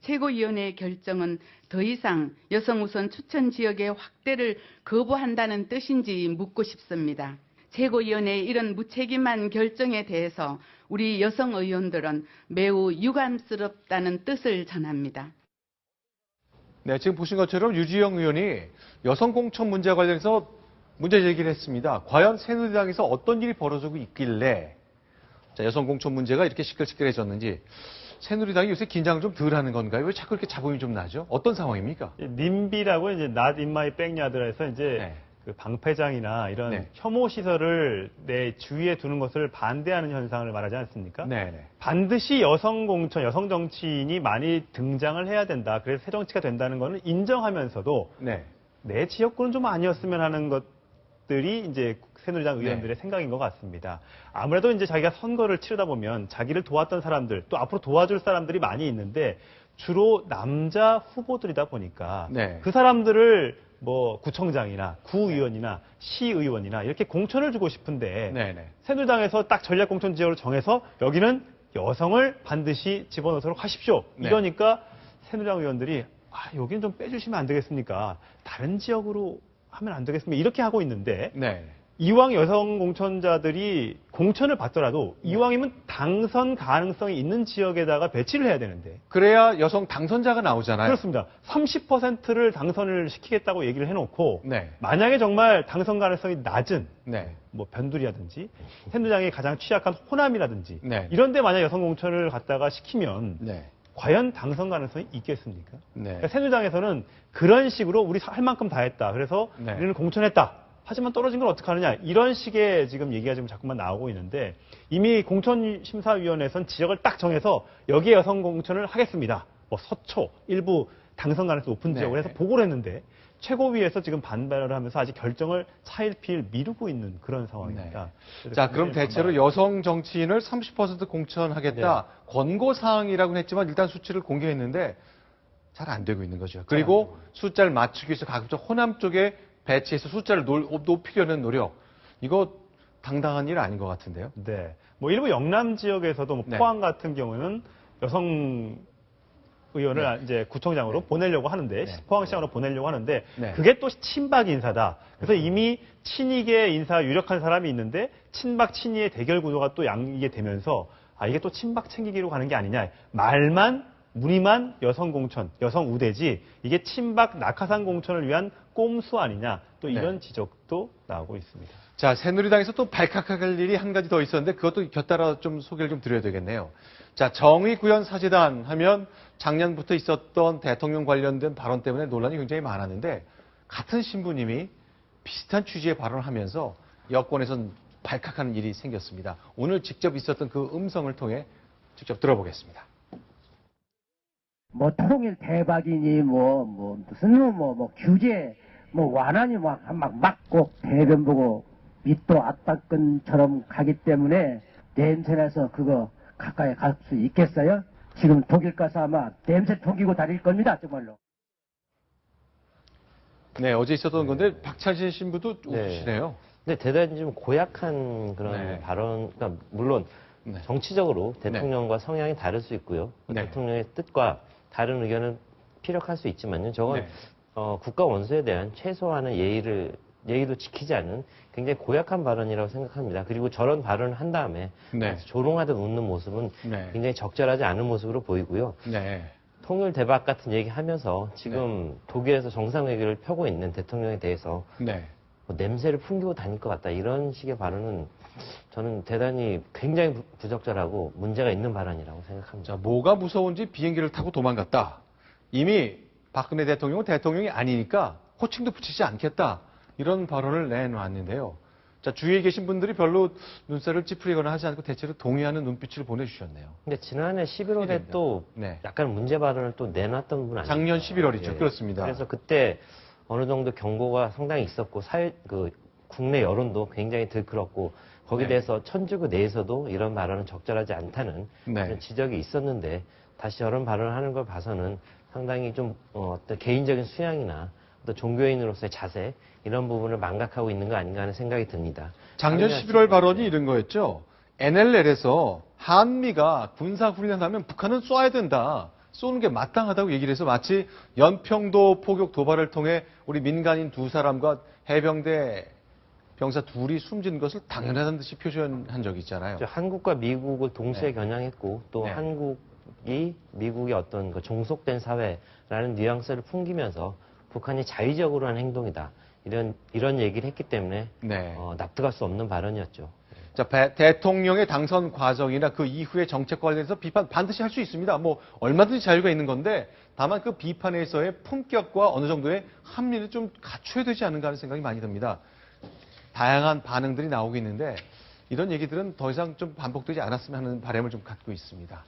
최고위원회의 결정은 더 이상 여성 우선 추천 지역의 확대를 거부한다는 뜻인지 묻고 싶습니다. 최고위원회의 이런 무책임한 결정에 대해서 우리 여성 의원들은 매우 유감스럽다는 뜻을 전합니다. 네, 지금 보신 것처럼 유지영 의원이 여성 공천 문제와 관련해서 문제 제기를 했습니다. 과연 새누리당에서 어떤 일이 벌어지고 있길래 여성 공천 문제가 이렇게 시끌시끌해졌는지 새누리당이 요새 긴장을 좀 덜 하는 건가요? 왜 자꾸 이렇게 잡음이 좀 나죠? 어떤 상황입니까? 님비라고 이제 not in my backyard에서 이제 그 방패장이나 이런 혐오 시설을 내 주위에 두는 것을 반대하는 현상을 말하지 않습니까? 반드시 여성 공천, 여성 정치인이 많이 등장을 해야 된다. 그래서 새 정치가 된다는 것은 인정하면서도 내 지역구는 좀 아니었으면 하는 것들이 이제 새누리당 의원들의 생각인 것 같습니다. 아무래도 이제 자기가 선거를 치르다 보면 자기를 도왔던 사람들, 또 앞으로 도와줄 사람들이 많이 있는데 주로 남자 후보들이다 보니까 그 사람들을 뭐 구청장이나 구의원이나 시의원이나 이렇게 공천을 주고 싶은데 새누리당에서 딱 전략 공천 지역으로 정해서 여기는 여성을 반드시 집어넣도록 하십시오. 이러니까 새누리당 의원들이 여기는 좀 빼주시면 안 되겠습니까? 다른 지역으로 하면 안 되겠습니까? 이렇게 하고 있는데 이왕 여성 공천자들이 공천을 받더라도 이왕이면 당선 가능성이 있는 지역에다가 배치를 해야 되는데 그래야 여성 당선자가 나오잖아요. 그렇습니다. 30%를 당선을 시키겠다고 얘기를 해놓고 만약에 정말 당선 가능성이 낮은 뭐 변두리라든지 새누리당이 가장 취약한 호남이라든지 이런 데 만약 여성 공천을 갖다가 시키면 과연 당선 가능성이 있겠습니까? 그러니까 새누리당에서는 그런 식으로 우리 할 만큼 다 했다. 그래서 우리는 공천했다. 하지만 떨어진 걸 어떻게 하느냐. 이런 식의 지금 얘기가 지금 자꾸만 나오고 있는데 이미 공천심사위원회에서는 지역을 딱 정해서 여기에 여성 공천을 하겠습니다. 뭐 서초, 일부 당선 가능성이 높은 지역을 해서 보고를 했는데 최고위에서 지금 반발을 하면서 아직 결정을 차일피일 미루고 있는 그런 상황입니다. 자, 그럼 대체로 여성 정치인을 30% 공천하겠다. 권고사항이라고는 했지만 일단 수치를 공개했는데 잘 안 되고 있는 거죠. 그리고 숫자를 맞추기 위해서 가급적 호남 쪽에 배치해서 숫자를 높이려는 노력. 이거 당당한 일 아닌 것 같은데요. 뭐 일부 영남 지역에서도 뭐 포항 같은 경우는 여성 의원을 이제 구청장으로 보내려고 하는데 포항시장으로 보내려고 하는데 그게 또 친박 인사다. 그래서 이미 친이계 인사 유력한 사람이 있는데 친박 친이의 대결 구도가 또 양이게 되면서 이게 또 친박 챙기기로 가는 게 아니냐. 무늬만 여성 공천, 여성 우대지 이게 친박 낙하산 공천을 위한 꼼수 아니냐. 또 이런 지적도 나오고 있습니다. 자, 새누리당에서 또 발칵할 일이 한 가지 더 있었는데 그것도 곁따라 좀 소개를 좀 드려야 되겠네요. 자, 정의구현 사재단 하면 작년부터 있었던 대통령 관련된 발언 때문에 논란이 굉장히 많았는데 같은 신부님이 비슷한 취지의 발언을 하면서 여권에선 발칵하는 일이 생겼습니다. 오늘 직접 있었던 그 음성을 통해 직접 들어보겠습니다. 뭐 통일 대박이니 무슨 규제 완화니 막 막고 대변 보고 밑도 압박근처럼 가기 때문에 냄새나서 그거 가까이 갈 수 있겠어요? 지금 독일 가서 아마 냄새 풍기고 다닐 겁니다, 정말로. 네, 어제 있었던 건데 박찬신 신부도 웃으시네요. 근데 대단히 좀 고약한 그런 발언, 그러니까 물론 정치적으로 대통령과 성향이 다를 수 있고요. 대통령의 뜻과 다른 의견은 피력할 수 있지만요. 저건 국가 원수에 대한 최소한의 예의도 지키지 않는 굉장히 고약한 발언이라고 생각합니다. 그리고 저런 발언을 한 다음에 조롱하듯 웃는 모습은 굉장히 적절하지 않은 모습으로 보이고요. 통일 대박 같은 얘기하면서 지금 독일에서 정상회의를 펴고 있는 대통령에 대해서 뭐 냄새를 풍기고 다닐 것 같다 이런 식의 발언은 저는 대단히 굉장히 부적절하고 문제가 있는 발언이라고 생각합니다. 자, 뭐가 무서운지 비행기를 타고 도망갔다. 이미 박근혜 대통령은 대통령이 아니니까 호칭도 붙이지 않겠다. 이런 발언을 내놓았는데요. 자, 주위에 계신 분들이 별로 눈살을 찌푸리거나 하지 않고 대체로 동의하는 눈빛을 보내주셨네요. 근데 지난해 11월에 또 약간 문제 발언을 또 내놨던 분 아니에요? 작년 11월이죠. 그렇습니다. 그래서 그때 어느 정도 경고가 상당히 있었고 국내 여론도 굉장히 들끓었고 거기에 대해서 천주교 내에서도 이런 발언은 적절하지 않다는 그런 지적이 있었는데 다시 저런 발언을 하는 걸 봐서는 상당히 좀 어떤 개인적인 수양이나 또 종교인으로서의 자세 이런 부분을 망각하고 있는 거 아닌가 하는 생각이 듭니다. 작년 11월 발언이 이런 거였죠. NLL에서 한미가 군사훈련하면 북한은 쏴야 된다. 쏘는 게 마땅하다고 얘기를 해서 마치 연평도 포격 도발을 통해 우리 민간인 2사람과 해병대 병사 둘이 숨진 것을 당연하다는 듯이 표현한 적이 있잖아요. 한국과 미국을 동시에 겨냥했고 또 한국이 미국의 어떤 그 종속된 사회라는 뉘앙스를 풍기면서 북한이 자의적으로 한 행동이다. 이런 얘기를 했기 때문에 납득할 수 없는 발언이었죠. 자, 대통령의 당선 과정이나 그 이후의 정책 관련해서 비판 반드시 할 수 있습니다. 뭐 얼마든지 자유가 있는 건데 다만 그 비판에서의 품격과 어느 정도의 합리를 좀 갖춰야 되지 않는가 하는 생각이 많이 듭니다. 다양한 반응들이 나오고 있는데 이런 얘기들은 더 이상 좀 반복되지 않았으면 하는 바람을 좀 갖고 있습니다.